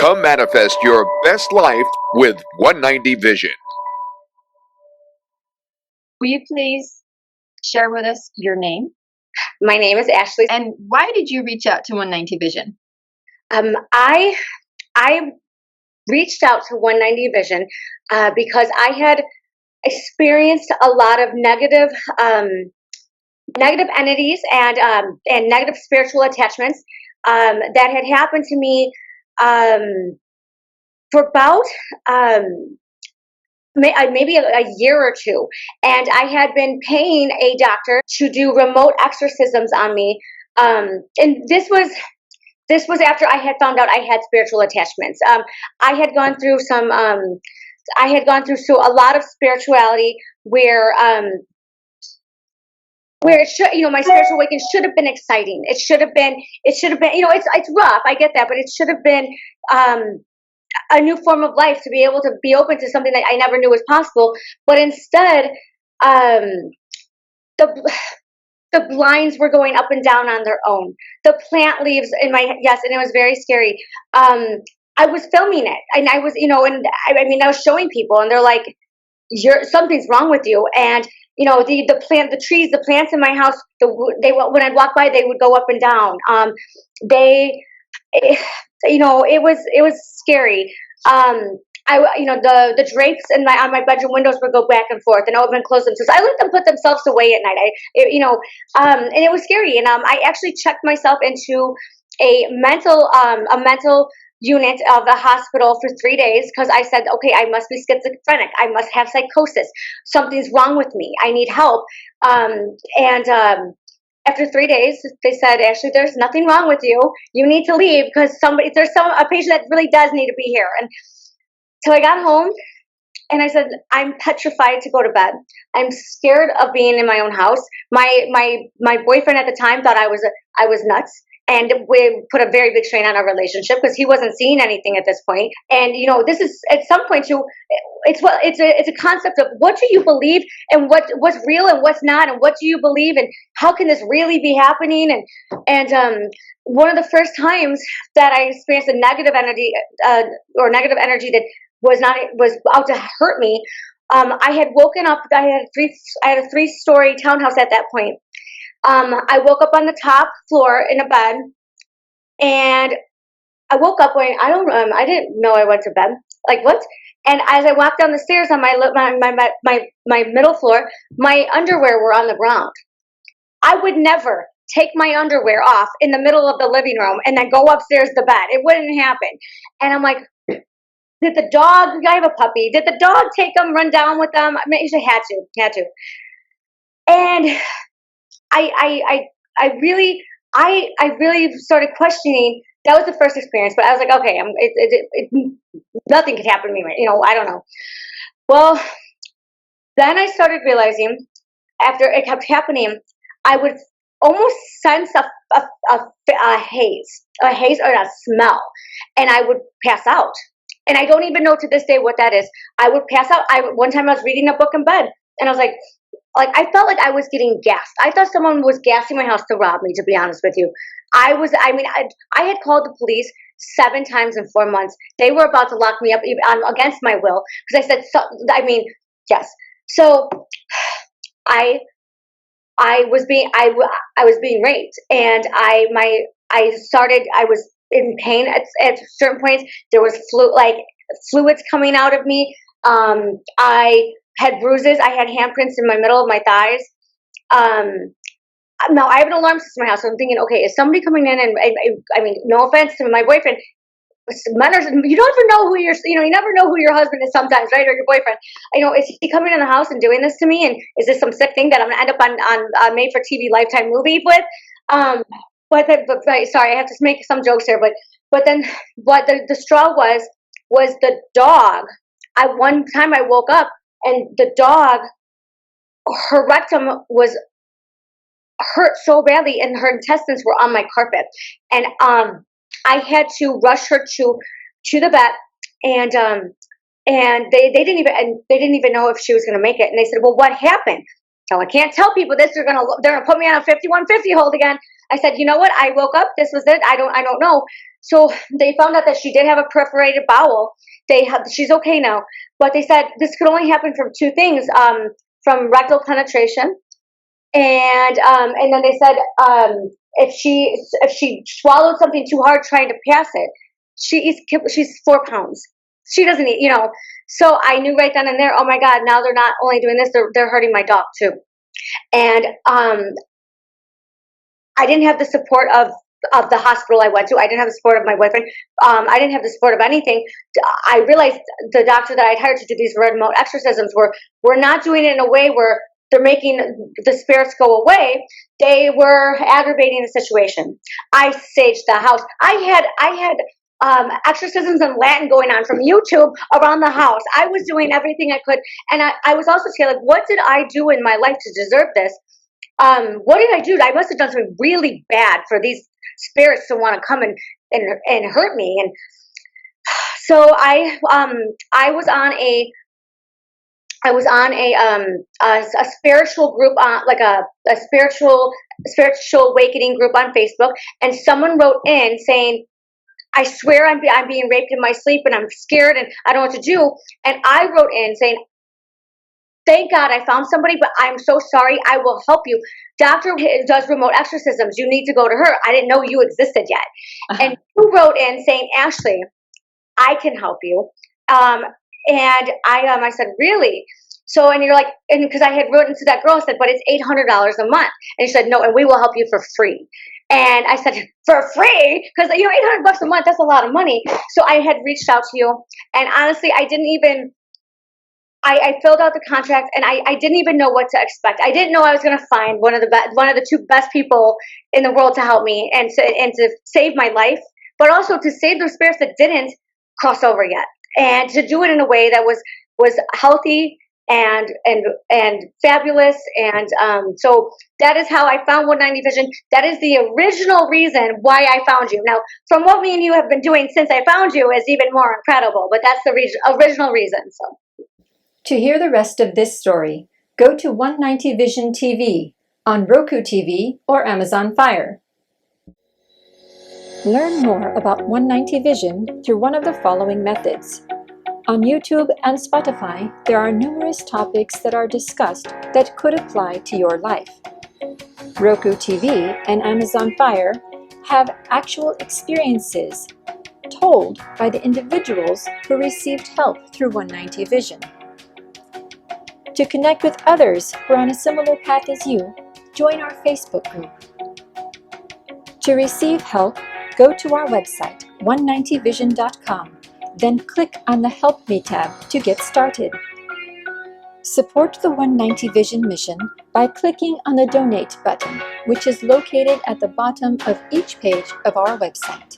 Come manifest your best life with 190 Vision. Will you please share with us your name? My name is Ashley. And why did you reach out to 190 Vision? I reached out to 190 Vision because I had experienced a lot of negative entities and negative spiritual attachments that had happened to me for about maybe a year or two, and I had been paying a doctor to do remote exorcisms on me, and this was after I had found out I had spiritual attachments. I had gone through a lot of spirituality where it should, my spiritual awakening should have been exciting. It should have been, it's rough. I get that, but it should have been a new form of life to be able to be open to something that I never knew was possible. But instead, the blinds were going up and down on their own. The plant leaves in my, yes, and it was very scary. I was filming it, and I was, I was showing people, and they're like, something's wrong with you. And the trees, the plants in my house, when I'd walk by, they would go up and down. It was scary. The drapes on my bedroom windows would go back and forth, and I would close them. So I let them put themselves away at night. And it was scary. And I actually checked myself into a mental unit of the hospital for 3 days because I said, okay, I must be schizophrenic. I must have psychosis. Something's wrong with me. I need help. After 3 days, they said, Ashley, there's nothing wrong with you. You need to leave because there's a patient that really does need to be here. And so I got home and I said, I'm petrified to go to bed. I'm scared of being in my own house. My boyfriend at the time thought I was nuts. And we put a very big strain on our relationship because he wasn't seeing anything at this point. And this is at some point too. It's a concept of what do you believe and what's real and what's not, and what do you believe and how can this really be happening? And one of the first times that I experienced a negative energy that was out to hurt me. I had woken up. I had a 3-story townhouse at that point. I woke up on the top floor in a bed, and I woke up going, I didn't know I went to bed. Like what? And as I walked down the stairs on my middle floor, my underwear were on the ground. I would never take my underwear off in the middle of the living room and then go upstairs to bed. It wouldn't happen. And I'm like, did the dog? I have a puppy. Did the dog take them? Run down with them? I mean, she had to. And I really started questioning. That was the first experience, but I was like, okay, nothing could happen to me, right? I don't know. Well, then I started realizing after it kept happening, I would almost sense a haze or a smell, and I would pass out. And I don't even know to this day what that is. I would pass out. One time I was reading a book in bed, and I was like I felt like I was getting gassed. I thought someone was gassing my house to rob me, to be honest with you. I had called the police 7 times in 4 months. They were about to lock me up against my will because I said, yes. So I was being raped, and I was in pain at certain points. There was fluids coming out of me. I had bruises. I had handprints in my middle of my thighs. Now I have an alarm system in my house, so I'm thinking, okay, is somebody coming in? And I mean, no offense to my boyfriend, you don't ever know who you never know who your husband is sometimes, right? Or your boyfriend. Is he coming in the house and doing this to me? And is this some sick thing that I'm gonna end up on made for TV Lifetime movie with? But sorry, I have to make some jokes here. But then what the straw was the dog. One time I woke up and the dog, her rectum was hurt so badly, and her intestines were on my carpet, and I had to rush her to the vet, and they didn't even know if she was going to make it. And they said, well, what happened? So I can't tell people this. They're gonna put me on a 5150 hold again. I said, you know what? I woke up. This was it. I don't know. So they found out that she did have a perforated bowel. She's okay now, but they said this could only happen from two things: from rectal penetration, and then they said if she swallowed something too hard trying to pass it, she's 4 pounds. She doesn't eat, So I knew right then and there, oh my God, now they're not only doing this, they're hurting my dog too. And I didn't have the support of the hospital I went to. I didn't have the support of my boyfriend. I didn't have the support of anything. I realized the doctor that I'd hired to do these remote exorcisms were not doing it in a way where they're making the spirits go away. They were aggravating the situation. I saged the house. I had exorcisms in Latin going on from YouTube around the house. I was doing everything I could. And I was also saying, like, what did I do in my life to deserve this? What did I do? I must have done something really bad for these spirits to want to come and hurt me. And so I was on a spiritual group, like a spiritual awakening group on Facebook, and someone wrote in saying, I swear I'm being raped in my sleep and I'm scared and I don't know what to do. And I wrote in saying, thank God I found somebody, but I'm so sorry. I will help you. Doctor does remote exorcisms. You need to go to her. I didn't know you existed yet. And you wrote in saying, Ashley, I can help you. And I said, really? So, and you're like, and because I had written to that girl, I said, but it's $800 a month. And she said, no, and we will help you for free. And I said, for free? Because, $800 a month, that's a lot of money. So I had reached out to you. And honestly, I didn't even, I filled out the contract and I didn't even know what to expect. I didn't know I was going to find one of the two best people in the world to help me and to save my life, but also to save those spirits that didn't cross over yet, and to do it in a way that was healthy and fabulous. And so that is how I found 190 Vision. That is the original reason why I found you. Now, from what me and you have been doing since I found you is even more incredible, but that's the original reason. So. To hear the rest of this story, go to 190 Vision TV on Roku TV or Amazon Fire. Learn more about 190 Vision through one of the following methods. On YouTube and Spotify, there are numerous topics that are discussed that could apply to your life. Roku TV and Amazon Fire have actual experiences told by the individuals who received help through 190 Vision. To connect with others who are on a similar path as you, join our Facebook group. To receive help, go to our website, 190vision.com, then click on the Help Me tab to get started. Support the 190 Vision mission by clicking on the Donate button, which is located at the bottom of each page of our website.